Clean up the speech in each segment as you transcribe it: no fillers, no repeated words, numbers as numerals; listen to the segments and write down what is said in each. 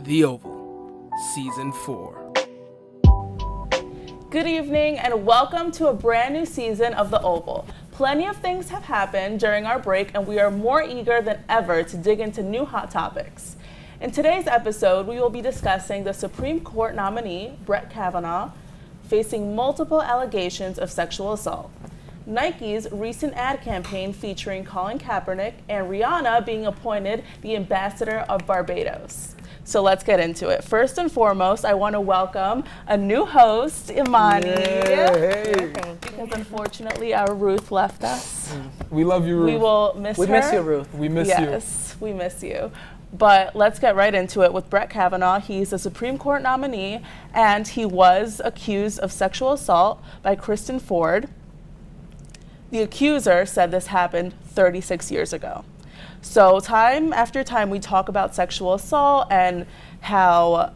The Oval, Season 4. Good evening and welcome to a brand new season of The Oval. Plenty of things have happened during our break and we are more eager than ever to dig into new hot topics. In today's episode, we will be discussing the Supreme Court nominee, Brett Kavanaugh, facing multiple allegations of sexual assault. Nike's recent ad campaign featuring Colin Kaepernick and Rihanna being appointed the ambassador of Barbados. So let's get into it. First and foremost, I want to welcome a new host, Imani. Hey. Because unfortunately, our Ruth left us. We love you, Ruth. We will miss her. We miss you, Ruth. We miss you. Yes, we miss you. But let's get right into it with Brett Kavanaugh. He's a Supreme Court nominee, and he was accused of sexual assault by Kristen Ford. The accuser said this happened 36 years ago. So time after time, we talk about sexual assault and how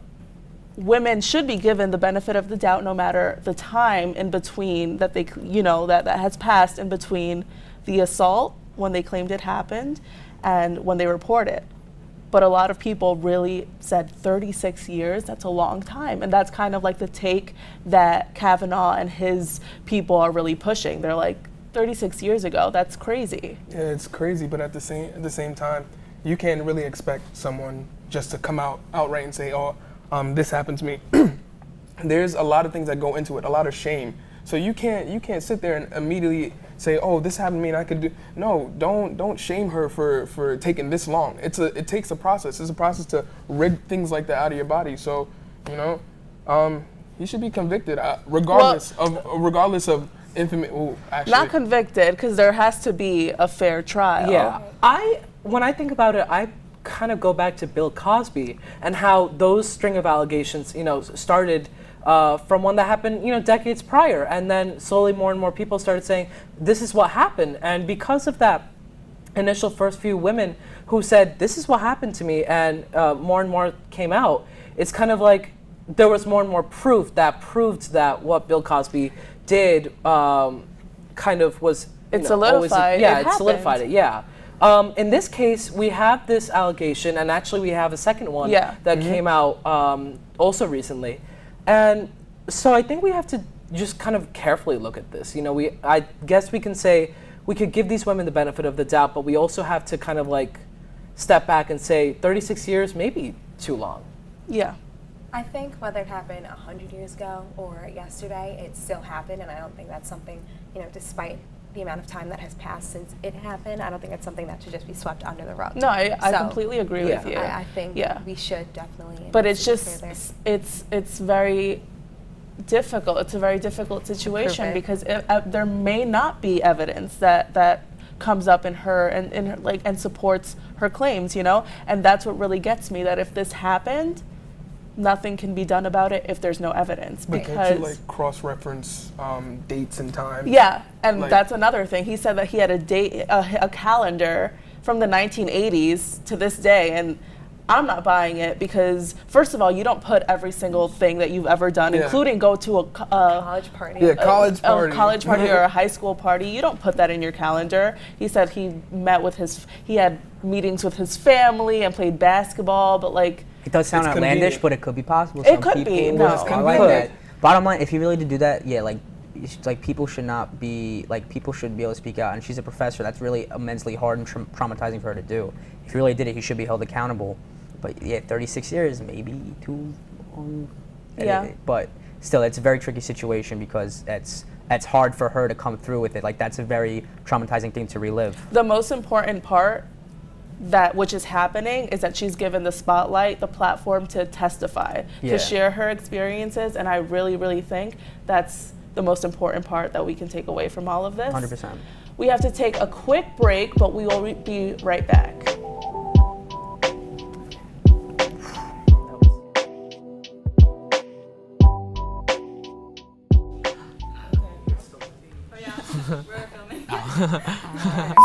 women should be given the benefit of the doubt no matter the time in between that they, that has passed in between the assault when they claimed it happened and when they report it. But a lot of people really said 36 years, that's a long time. And that's kind of like the take that Kavanaugh and his people are really pushing. They're like, 36 years ago, that's crazy. Yeah, it's crazy, but at the same time, you can't really expect someone just to come out outright and say, this happened to me. There's a lot of things that go into it, a lot of shame. So you can't sit there and immediately say, this happened to me and I could do. No, don't shame her for taking this long. It takes a process. It's a process to rid things like that out of your body. So, he should be convicted regardless of not convicted, because there has to be a fair trial. Yeah, when I think about it, I kind of go back to Bill Cosby and how those string of allegations, started from one that happened, decades prior, and then slowly more and more people started saying, this is what happened. And because of that initial first few women who said, this is what happened to me, and more and more came out, it's kind of like there was more and more proof that proved that what Bill Cosby did kind of was it solidified. It solidified it. Yeah. In this case, we have this allegation, and actually we have a second one that came out also recently, and so I think we have to just kind of carefully look at this. I guess we can say we could give these women the benefit of the doubt, but we also have to kind of like step back and say 36 years maybe too long. Yeah. I think whether it happened 100 years ago or yesterday, it still happened, and I don't think that's something, despite the amount of time that has passed since it happened, I don't think it's something that should just be swept under the rug. No, I completely agree with you. I think we should definitely. But it's just, it's very difficult. It's a very difficult situation because there may not be evidence that comes up in her and supports her claims, and that's what really gets me, that if this happened, nothing can be done about it if there's no evidence. But can't you cross-reference dates and times? Yeah, and that's another thing. He said that he had a calendar from the 1980s to this day, and I'm not buying it because, first of all, you don't put every single thing that you've ever done, including go to a college party. Yeah, college party or a high school party. You don't put that in your calendar. He said he had meetings with his family and played basketball, but it does sound outlandish, but it could be possible. It could be. No, I like that. Bottom line, if he really did do that, people should not be people should be able to speak out. And she's a professor. That's really immensely hard and traumatizing for her to do. If he really did it, he should be held accountable. But 36 years, maybe too long. Yeah. But still, it's a very tricky situation because it's hard for her to come through with it. That's a very traumatizing thing to relive. The most important part which is happening is that she's given the spotlight, the platform to testify, to share her experiences, and I really, really think that's the most important part that we can take away from all of this. 100%. We have to take a quick break, but we will be right back.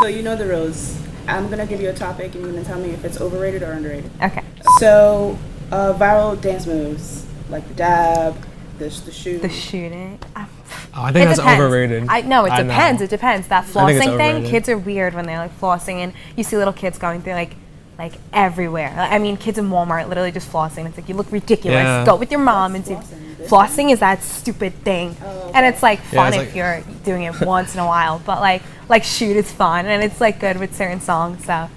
So you know the rules. I'm going to give you a topic and you're going to tell me if it's overrated or underrated. Okay. So viral dance moves, like the dab, the shoe. The shooting. I think that's overrated. No, it depends. Know. It depends. That flossing thing, kids are weird when they're flossing, and you see little kids going through like everywhere. I mean, kids in Walmart literally just flossing. It's like, you look ridiculous. Yeah. Go with your mom and do. Flossing is that stupid thing, and it's like Yeah, fun it's if like- you're doing it once in a while. But like shoot is fun, and it's like good with certain songs. So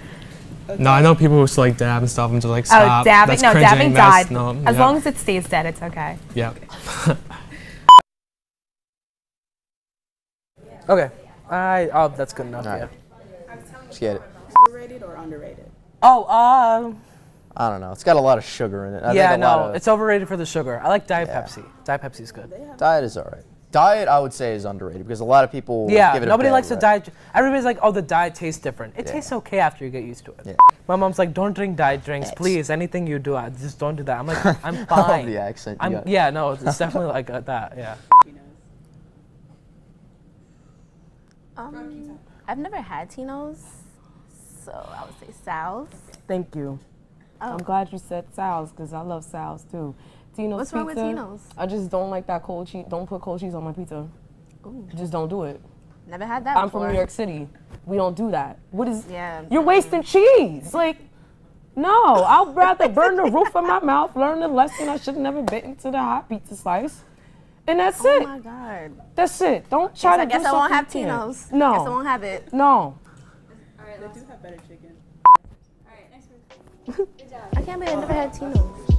No, I know people who used to like dab and stuff. I'm just like, stop. dabbing, That's no, cringing. dabbing That's, died. no, As yeah. long as it stays dead, it's okay. Yeah. Okay. Oh, that's good enough. All right. Yeah. Let's get it. Overrated or underrated? Oh, I don't know. It's got a lot of sugar in it. I yeah, think a lot no, of it's overrated for the sugar. I like Diet Yeah. Pepsi. Diet Pepsi's good. diet is all right. Diet, I would say, is underrated because a lot of people Yeah, give it nobody a bad likes the rep. diet. Everybody's like, oh, the diet tastes different. It Yeah. tastes okay after you get used to it. Yeah. My mom's like, don't drink diet drinks, Yes. please. Anything you do, just don't do that. I'm like, I'm I love fine. the accent. you got. Yeah, no, it's definitely like that. Yeah. I've never had Tino's, so I would say Sal's. Thank you. I'm glad you said Sal's because I love Sal's too. Tino's What's wrong with pizza, Tino's? I just don't like that cold cheese. Don't put cold cheese on my pizza. Ooh. Just don't do it. Never had that I'm before. from New York City. We don't do that. What is? Yeah. You're wasting cheese. Like, no. I'd rather burn the roof of my mouth, learn the lesson I should have never bitten to the hot pizza slice, and that's Oh it. my God. That's it. Don't try to I do guess I won't have something you can't. Tino's. No. Guess I won't have it. No. They do have better chicken. I can't believe I never had Tino's.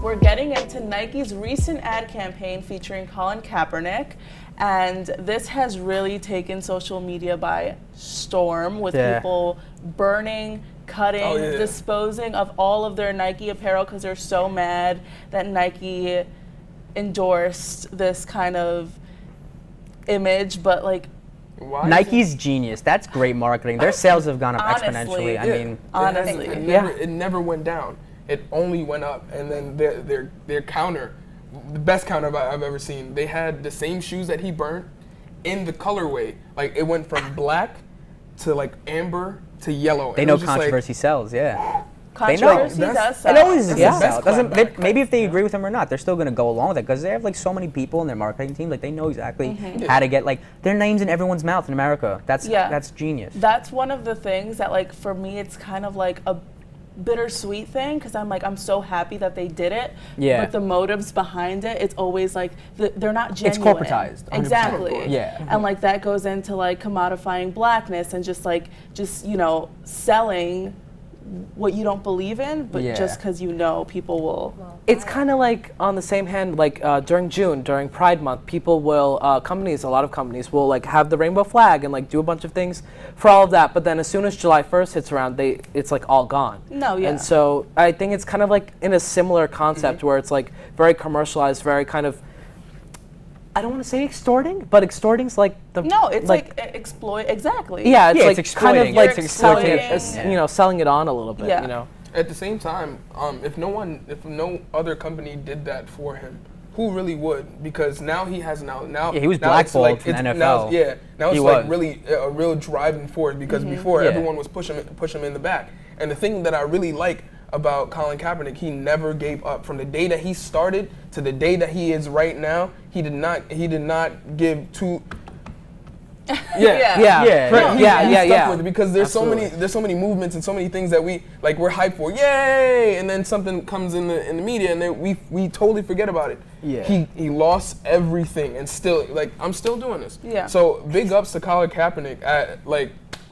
We're getting into Nike's recent ad campaign featuring Colin Kaepernick, and this has really taken social media by storm with Yeah. people burning, cutting, Oh, yeah. disposing of all of their Nike apparel because they're so mad that Nike endorsed this kind of image, but like Why is Nike's genius. That's great marketing. Their sales have gone up Honestly, exponentially. I Yeah. mean, honestly. It never went down. It only went up, and then their counter, the best counter I've ever seen. They had the same shoes that he burnt in the colorway. Like it went from black to like amber to yellow. they And it know was just like, controversy sells. Yeah. controversy That's- does sell. It always That's yeah. the best Doesn't clapback. maybe if they agree with him or not, they're still gonna go along with it because they have like so many people in their marketing team. Like they know exactly how to get like their names in everyone's mouth in America. That's genius. That's one of the things that, like, for me, it's kind of like a bittersweet thing because I'm like, I'm so happy that they did it. Yeah. But the motives behind it, it's always like they're not It's genuine. corporatized, 100%. Exactly. Yeah. And like that goes into like commodifying blackness and just selling what you don't believe in, but Yeah. just because people will. It's kind of like on the same hand, like during June, during Pride Month, people will, a lot of companies will like have the rainbow flag and like do a bunch of things for all of that. But then as soon as July 1st hits around, it's like all gone. No, yeah. And so I think it's kind of like in a similar concept where it's like very commercialized, very kind of, I don't want to say extorting, but extorting's like the No, it's like exploit. Exactly. yeah, it's Yeah, like it's kind of exploiting. like You're selling it, exploiting. selling it on a little bit, Yeah. At the same time, if no other company did that for him, who really would? Because now he has now. Yeah, he was now it's blackballed from the now NFL. now He it's like was. really a real driving force because before Yeah. everyone was push him in the back. And the thing that I really like about Colin Kaepernick, he never gave up from the day that he started to the day that he is right now. He did not give two. Yeah. He's stuck with it because there's Absolutely. so many movements and so many things that we're hyped for, yay, and then something comes in the media and then we totally forget about it. Yeah. He lost everything and still I'm still doing this. Yeah. So big ups to Colin Kaepernick.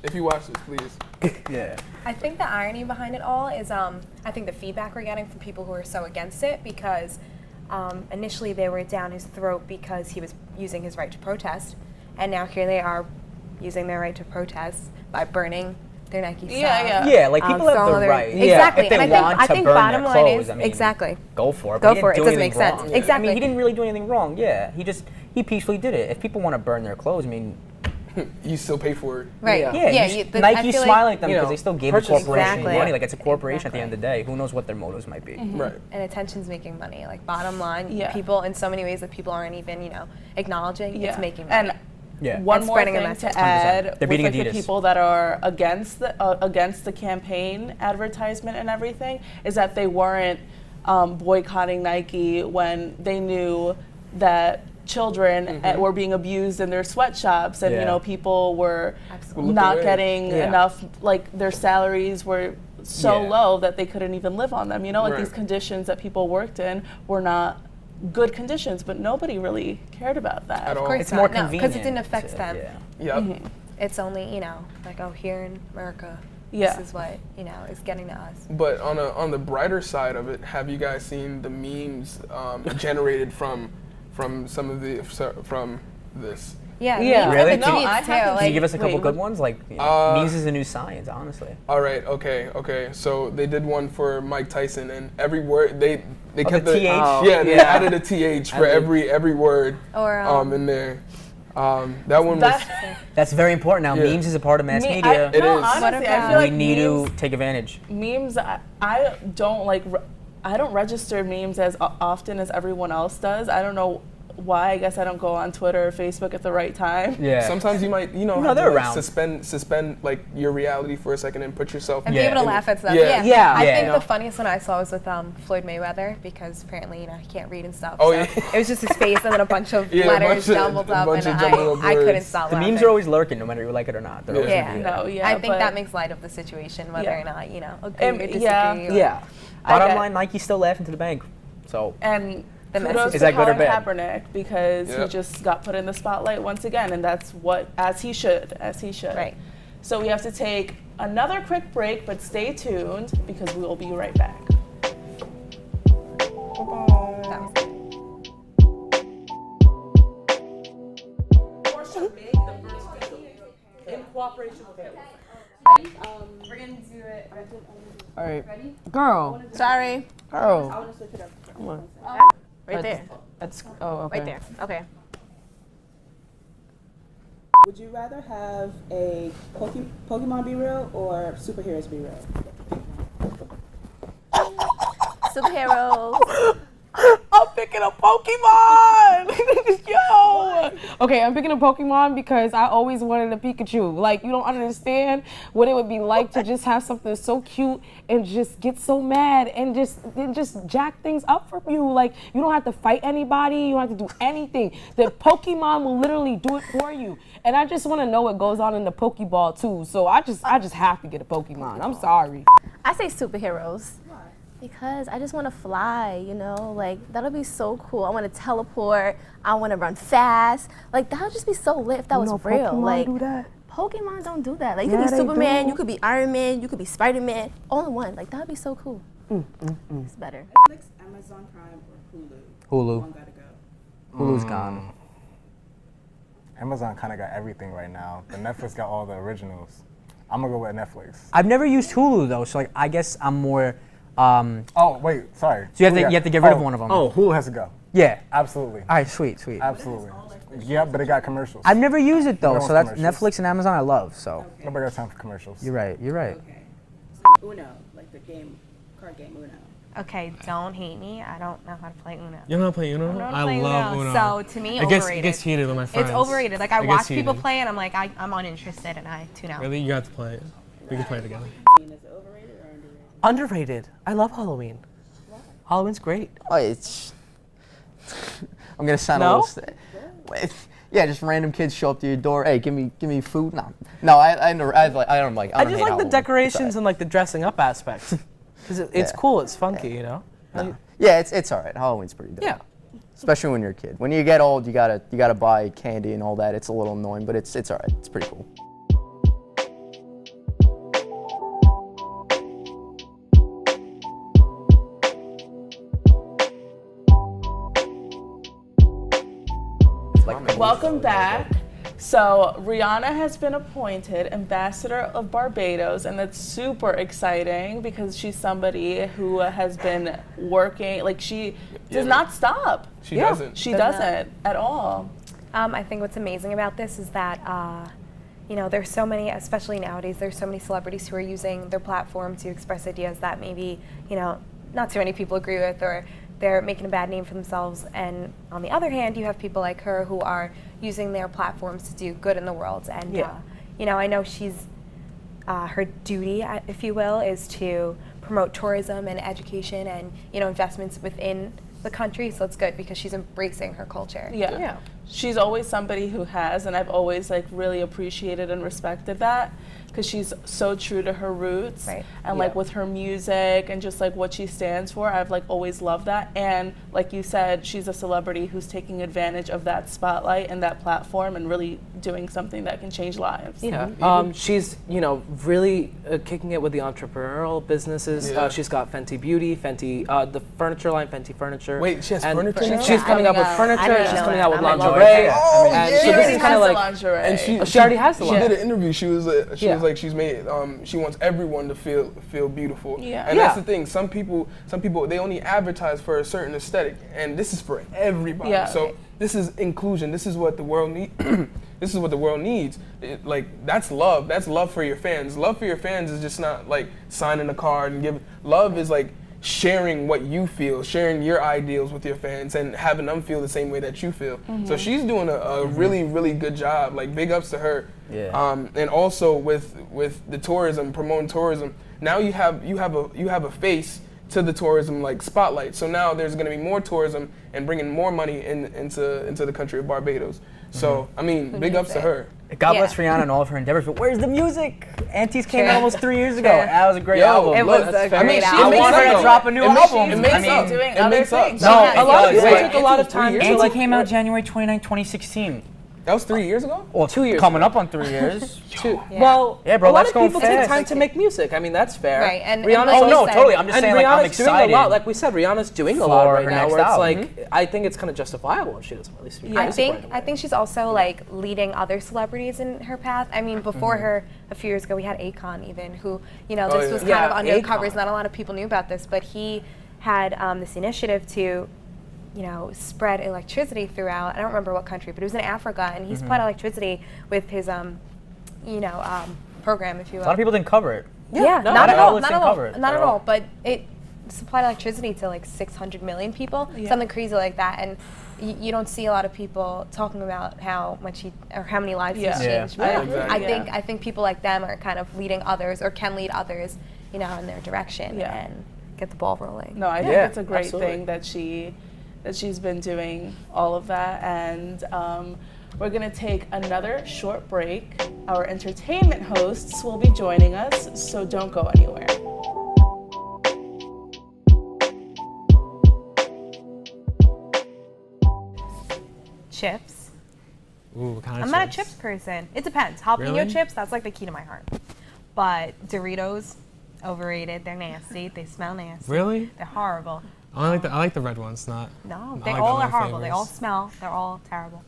If you watch this, please. Yeah. I think the irony behind it all is I think the feedback we're getting from people who are so against it because initially they were down his throat because he was using his right to protest, and now here they are using their right to protest by burning their Nike stuff. Yeah, like people have the right. Exactly. If they And want I to think burn bottom their line clothes, is I mean, exactly. go for it. Go but he for it. didn't It do doesn't make anything sense. wrong. Exactly. I mean, he didn't really do anything wrong. Yeah, he peacefully did it. If people want to burn their clothes, I mean, You still pay for it. Right. Yeah. Nike's I feel smiling at them you because know, they still gave the purchase- corporation Exactly. money. Like it's a corporation at the end of the day. Who knows what their motives might be? Right. And attention's making money. Like bottom line, Yeah. people in so many ways that people aren't even acknowledging. Yeah. It's making money. And Yeah. one And more spreading a thing message. to add 100%. They're with beating the Adidas. people that are against the campaign advertisement and everything is that they weren't boycotting Nike when they knew that children were being abused in their sweatshops, and you know, people were not getting enough, like their salaries were so low that they couldn't even live on them. You know, like these conditions that people worked in were not good conditions, but nobody really cared about that. At all. Of course It's not. more No, convenient. because it didn't affect them. Yep. It's only, you know, like, oh, here in America, Yeah. this is what, you know, is getting to us. But on the brighter side of it, have you guys seen the memes generated from some of the from this? Yeah, Yeah. memes Really? and the No, tweets I too. haven't Can you Like, give us a couple wait, good what- ones? Like, you know, memes is the new science, honestly. All right, okay. So they did one for Mike Tyson, and every word they kept the TH? yeah, they added a TH for every word or in there. That one was That's very important now. Yeah. Memes is a part of mass Me- media. It no, is. honestly, I We feel like we need memes, to take advantage. memes I don't like I don't register memes as often as everyone else does. I don't know why. I guess I don't go on Twitter or Facebook at the right time. Yeah. sometimes you might have they're to like, around. suspend like your reality for a second and put yourself and be able to in- laugh at stuff. Yeah. Yeah. I Yeah. think the funniest one I saw was with Floyd Mayweather, because apparently, you know, he can't read and stuff. Oh, so yeah. it was just his face and then a bunch of Yeah, a letters bunch of- jumbled a up, bunch and of jumbled up I couldn't words. stop The laughing. memes are always lurking, no matter you like it or not. They're always Yeah. gonna be there. No, yeah. I think but- that makes light of the situation, whether Yeah. or not, you know, agree or disagree. yeah. or- Yeah. Bottom get- line, Nike's still laughing to the bank. So And The kudos message. to Is that good or Colin bad? Kaepernick, because Yeah. he just got put in the spotlight once again, and that's what, as he should. Right. So we have to take another quick break, but stay tuned because we will be right back. That was it. In cooperation with We're gonna do it. All right. Girl. Sorry. Girl. Come on. Right there. That's, oh, okay. Right there. Okay. Would you rather have a Pokemon be real or superheroes be real? Superheroes. I'm picking a Pokemon! Yo! Okay, I'm picking a Pokemon because I always wanted a Pikachu. Like, you don't understand what it would be like to just have something so cute and just get so mad and just jack things up from you. Like, you don't have to fight anybody. You don't have to do anything. The Pokemon will literally do it for you. And I just want to know what goes on in the Pokeball, too. So I just have to get a Pokemon. I'm sorry. I say superheroes. Because I just want to fly, you know, like that'll be so cool. I want to teleport. I want to run fast. Like that'll just be so lit if that was real. Pokemon Like do that? Pokemon don't do that. Like you Yeah, could be they Superman, do. you could be Iron Man, you could be Spider-Man, all in one. Like that'd be so cool. It's better. Netflix, Amazon Prime, or Hulu? Hulu. One gotta go. Hulu's gone. Amazon kind of got everything right now. The Netflix got all the originals. I'm gonna go with Netflix. I've never used Hulu though, so like I guess I'm more. Oh wait, sorry. So you have to get rid of one of them. Oh, Hulu has to go. Yeah. Absolutely. All right, sweet. Absolutely. Yeah, but it got commercials. I've never used it though, They're all so that's commercials. Netflix and Amazon I love. So Nobody got time for commercials. you're right. Okay. So Uno, like the game, card game Uno. Okay, don't hate me. I don't know how to play Uno. You know how to play Uno? I don't know how to I play love Uno. Uno. So to me, it gets overrated. heated with my friends. It's overrated. Like I It watch gets people heated. play and I'm like, I'm uninterested and I tune out. Really, you got to play it. We can play it together. Is it overrated or underrated? Underrated. I love Halloween. Halloween's great. Oh, it's. I'm gonna sound No? a little. Yeah, just random kids show up to your door. Hey, give me food. No, I don't like. I don't I hate just like the Halloween. decorations It's and like the dressing up aspect. Because it's Yeah. cool, it's funky, you know? alright. Yeah, it's all right. Halloween's pretty dope. Yeah. Especially when you're a kid. When you get old, you gotta buy candy and all that. It's a little annoying, but it's all right. It's pretty cool. Welcome back. So Rihanna has been appointed ambassador of Barbados, and that's super exciting because she's somebody who has been working, like she does not stop. She doesn't. She doesn't at all. I think what's amazing about this is that, you know, there's so many, especially nowadays, there's so many celebrities who are using their platform to express ideas that maybe, you know, not too many people agree with, or they're making a bad name for themselves. And on the other hand, you have people like her who are using their platforms to do good in the world. And, you know, I know she's, her duty, if you will, is to promote tourism and education and, you know, investments within the country. So it's good because she's embracing her culture. Yeah. She's always somebody who has, and I've always like really appreciated and respected that, because she's so true to her roots. Right. And like with her music and just like what she stands for, I've like always loved that. And like you said, she's a celebrity who's taking advantage of that spotlight and that platform and really doing something that can change lives. Yeah. She's, you know, really kicking it with the entrepreneurial businesses. Yeah. She's got Fenty Beauty, Fenty, the furniture line, Fenty Furniture. Wait, she has And furniture now? She's coming up with I furniture. didn't She's know coming that. out with I'm like, lingerie. Oh, and yeah. so She this already is kind has of the like, lingerie. And she already has the She lingerie. did an interview. She was Yeah. like she's made she wants everyone to feel beautiful. Yeah. And Yeah. that's the thing. Some people they only advertise for a certain aesthetic, and this is for everybody. Yeah. So this is inclusion. This is what the world needs. This is what the world needs. Like that's love. That's love for your fans. Love for your fans is just not like signing a card and giving. Love is like sharing what you feel, sharing your ideals with your fans, and having them feel the same way that you feel. So she's doing a really, really good job. Like big ups to her. Yeah. And also with the tourism, promoting tourism. Now you have a face to the tourism like spotlight. So now there's going to be more tourism and bringing more money into the country of Barbados. So I mean, big ups to her. God Yeah. bless Rihanna and all of her endeavors, but where's the music? Aunties came out True. almost 3 years ago. True. That was a great Yo, album. It was look, a I mean, great she album. I makes want her up, to though. drop a new It makes- album. It makes I mean, up. doing It other makes up. things. No, Yeah. a lot of it people does. took a lot of time to Auntie like came out January 29, 2016. That was 3 years ago? Well, 2 years coming up on 3 years. Well, Yeah, bro, a lot that's of going people fast. take time to make music. I mean, that's fair. Right, and Rihanna's like Oh you no, said- totally. I'm just and saying, Rihanna's like, I'm doing excited. a lot. Like we said, Rihanna's doing a lot For right her now. next Where it's album. like, I think it's kind of justifiable if she doesn't release music. I right think away. she's also like leading other celebrities in her path. I mean, before her, a few years ago, we had Akon even, who, you know, Oh, this yeah. was kind Yeah, of under the covers. Akon. Not a lot of people knew about this, but he had this initiative to, you know, spread electricity throughout. I don't remember what country, but it was in Africa, and he spread electricity with his, program, if you A will. lot of people didn't cover it. Yeah, no, not no, at all, let's not didn't at all, cover it not at at all. all. But it supplied electricity to like 600 million people, something crazy like that. And you don't see a lot of people talking about how much how many lives he's changed. Yeah, But exactly. I think people like them are kind of leading others, or can lead others, you know, in their direction and get the ball rolling. No, I think Yeah, it's a great absolutely. thing that she's been doing all of that, and we're gonna take another short break. Our entertainment hosts will be joining us, so don't go anywhere. Chips. Ooh, what kind of I'm not a chips person. It depends. Jalapeno Really? chips, that's like the key to my heart. But Doritos, overrated. They're nasty. They smell nasty. Really? They're horrible. I like the red ones, not. No, I they like all the are other horrible. They all flavors. smell. They're all terrible.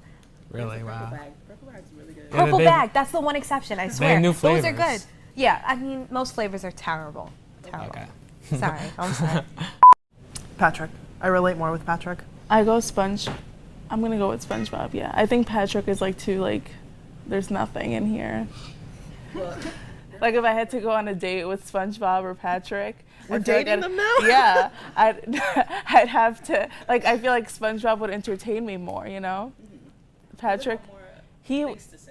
Really? Wow. Purple bag's really good. Yeah, Purple they- bag, that's the one exception, I swear. new Those are good. flavors. Yeah, I mean, most flavors are terrible. Terrible. Okay. Sorry, I'm sorry. Patrick. I relate more with Patrick. I'm gonna go with SpongeBob. Yeah, I think Patrick is like too like. There's nothing in here. Like if I had to go on a date with SpongeBob or Patrick, We're I feel like dating them now? Yeah, I'd have to like. I feel like SpongeBob would entertain me more. You know, Patrick.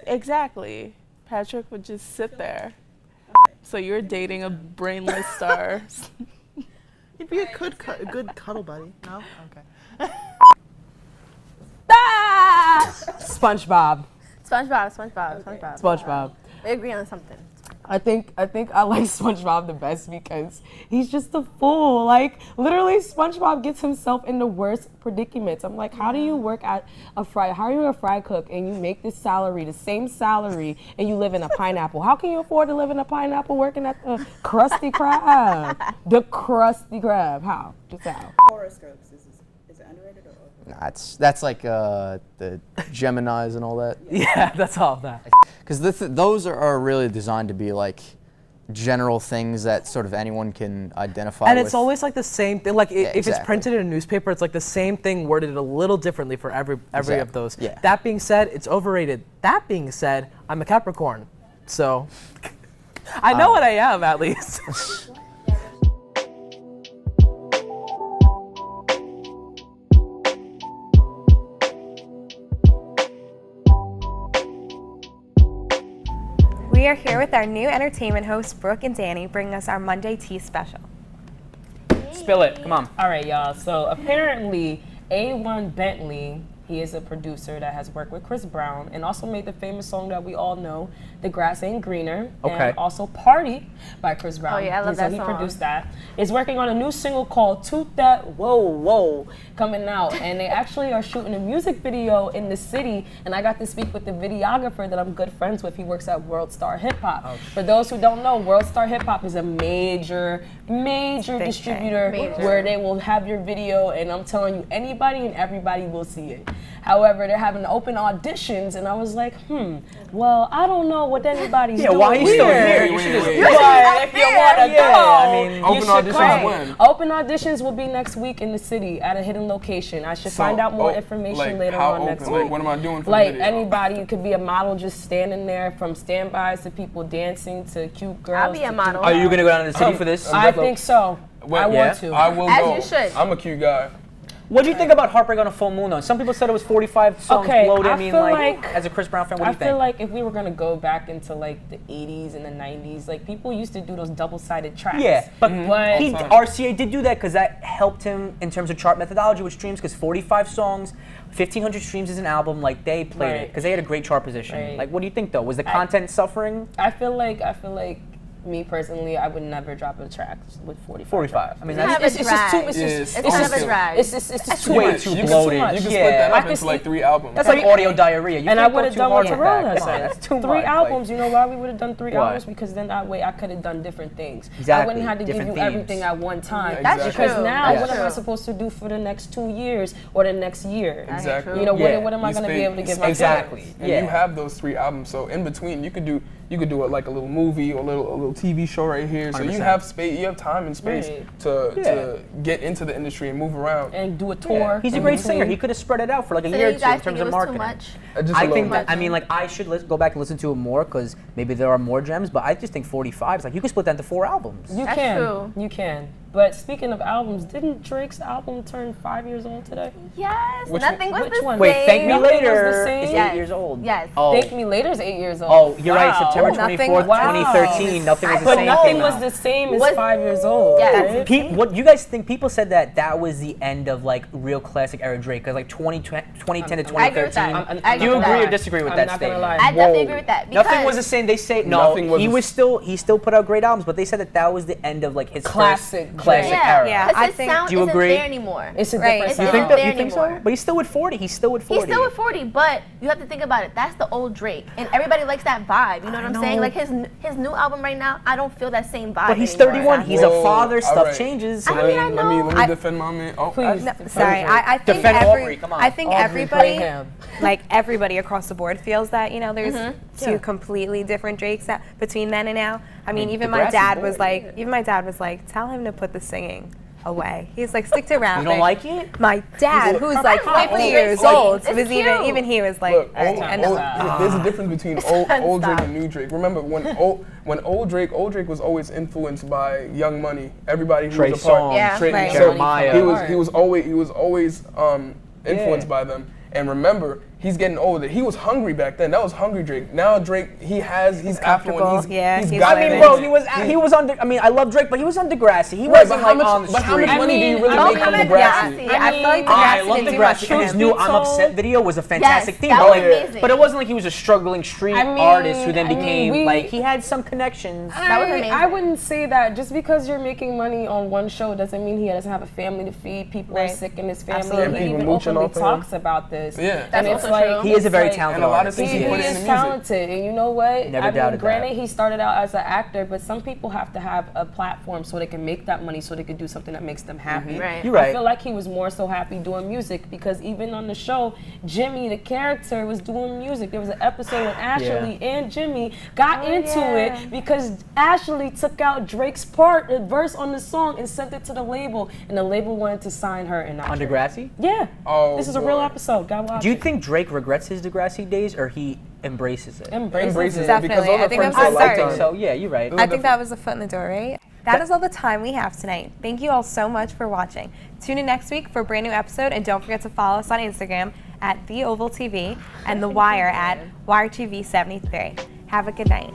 Exactly. Patrick would just sit there. So you're dating a brainless star. He'd be a good cuddle buddy. No? Okay. SpongeBob. SpongeBob. We agree on something. I think I like SpongeBob the best because he's just a fool. Like literally, SpongeBob gets himself in the worst predicaments. I'm like, how do you work at how are you a fry cook and you make this salary, the same salary, and you live in a pineapple? How can you afford to live in a pineapple working at the Krusty Krab? The Krusty Krab. How? Just how? Horoscopes, is it underrated or overrated? Nah, that's like the Geminis and all that. Yeah, that's all of that. Because those are really designed to be like general things that sort of anyone can identify And with. it's always like the same thing. Like if it's exactly. printed in a newspaper, it's like the same thing worded a little differently for every Exactly. of those. Yeah. That being said, it's overrated. That being said, I'm a Capricorn, so I know what I am at least. We are here with our new entertainment hosts, Brooke and Danny, bringing us our Monday Tea special. Spill it. Come on. All right, y'all. So apparently, A1 Bentley, he is a producer that has worked with Chris Brown and also made the famous song that we all know, The Grass Ain't Greener. Okay. And also Party by Chris Brown. Oh, yeah, I love that He song. produced that. Is working on a new single called Toot That Whoa coming out. And they actually are shooting a music video in the city. And I got to speak with the videographer that I'm good friends with. He works at World Star Hip Hop. Oh, For those who don't know, World Star Hip Hop is a major distributor where they will have your video, and I'm telling you, anybody and everybody will see it. However, they're having open auditions, and I was like, well, I don't know what anybody's doing. why are you still here? You should just But if you want to go, Open you should auditions come. when? Open auditions will be next week in the city at a hidden location. I should find out more information later on next week. Like, what am I doing for Like the video? anybody, it could be a model just standing there, from standbys to people dancing to cute girls. I'll be a model. Are you gonna go down to the city for this? I think so. Well, I want to. I will As go. you should. I'm a cute guy. What do you think about Heartbreak on a Full Moon, though? Some people said it was 45 songs Okay, loaded. I I mean, feel like, like- as a Chris Brown fan, what do I you think? feel like if we were gonna go back into like the 80s and the 90s, like people used to do those double-sided tracks. Yeah, but But RCA did do that because that helped him in terms of chart methodology with streams, because 45 songs, 1,500 streams is an album, like they played it because they had a great chart position. Right. Like, what do you think, though? Was the content suffering? I feel like me personally, I would never drop a track with 45. 45. I mean, Have that's a It's just too. drag. It's Yes. just. It's It's kind just. of a drag. It's just too way much. too You can bloated. split that Yeah. up I into like 3 albums. That's like audio diarrhea. You And I can't go would have too done hard what with Terrell that. has Come on, said. that's too 3 much. albums. You know why we would have done 3 Why? albums? Because then that way I could have done different things. I Exactly, wouldn't have to give you different themes. everything at one time. That's Because true. now, That's what am I true. supposed to do for the next 2 years or the next year? Exactly. You know, Yeah. what am I You going to be spend- able to give myself? Exactly. And Yeah. you have those 3 albums, so in between you could do it like a little movie or a little TV show right here. So you 100%. have space, you have time and space Right. to get into the industry and move around. And do a tour. He's a in great between. singer. He could have spread it out for like a So year or you two in guys terms think of it was too marketing. much? Just a I little think much. that, I mean, like, I should go back and listen to it more because maybe there are more gems, but I just think 45 is like, you could split that into 4 albums. You That's can. true. You can. But speaking of albums, didn't Drake's album turn 5 years old today? Yes, Which nothing was which the one? same. Wait, Thank Me Nothing was the Later same? is Yes. 8 years old. Yes. Oh, Thank Me Later's 8 years old. oh, you're right. Wow. September Nothing 24th, was- 2013. Nothing was the But same. nothing came was out. the same as Was- 5 years old. Yes. right? What you guys think? People said that was the end of like real classic era Drake, because like 2010 to I agree with 2013. that. I'm Do you not gonna agree or lie. disagree with I'm that not gonna statement? lie. I definitely agree with that. Nothing because- was the same. They say no. Nothing was He the was still put out great albums, but they said that was the end of like his Classic first classic Drake. era. Yeah. Because I his think- sound Do you isn't agree? there anymore. It's a Right. different It's sound. not You think that? there You think so? anymore. But he's still with 40. He's still with 40. He's still with 40, but you have to think about it. That's the old Drake, and everybody likes that vibe. You know what I'm saying? know. Like his new album right now, I don't feel that same vibe. But he's anymore. 31. He's Whoa, a father. Stuff alright. changes. So I mean, I let me know. defend my man. Oh, Please. No, sorry, I think Defend Aubrey, come on. I think Aubrey everybody, Graham. like everybody across the board, feels that there's Mm-hmm. two completely different Drakes between then and now. I mean, even the my grass is dad was bold, like, tell him to put the singing away. He's like, stick to rapping. You don't like it? My dad, He's who's like- like I 50 like years it. old, It's was cute. even he was like, Look, all right, there's a difference between old Drake Stop. and new Drake. Remember when old Drake was always influenced by Young Money. Everybody who Trey was a part, Songz, Yeah, Trey, right. so Jeremiah. He was always influenced by them. And remember, he's getting older. He was hungry back then. That was hungry Drake. Now Drake, he's affluent. comfortable. Yeah, he's he's got I mean, things. bro, he was under. I mean, I love Drake, but he was under Degrassi. He Right, wasn't but how like on the much street. money do you really I make from mean, Degrassi? I feel like I Degrassi love didn't do much Degrassi, for and his him. new I'm Upset video was a fantastic Yes, theme. that but, was like, amazing. but it wasn't like he was a struggling street I mean, artist who then I mean, became like he had some connections. That was amazing. I wouldn't say that just because you're making money on one show doesn't mean he doesn't have a family to feed. People are Right. sick in his family. Absolutely. And he People even mooching openly off of him. talks about this. Yeah. And That's it's also like true. He is a very it's like- talented And a lot of artist. things He he put in is the music. talented, and you know what? Never I doubted mean, granted, that. he started out as an actor, but some people have to have a platform so they can make that money, so they can do something that makes them happy. Right. You're right. I feel like he was more so happy doing music because even on the show, Jimmy, the character, was doing music. There was an episode when Ashley and Jimmy got into it because Ashley took out Drake's part, the verse on the song, and sent it to the label, and the label wanted to sign her and not On Drake. Degrassi? Yeah. Oh, This is a real boy. episode. Go watch Do you it. think Drake regrets his Degrassi days, or he embraces it? Embraces it. it because Definitely. all I the think friends I'm that liked sorry. her. So yeah, you're right. I think that was a foot in the door, right? That is all the time we have tonight. Thank you all so much for watching. Tune in next week for a brand new episode, and don't forget to follow us on Instagram at theovaltv and The Wire at WireTV73. Have a good night.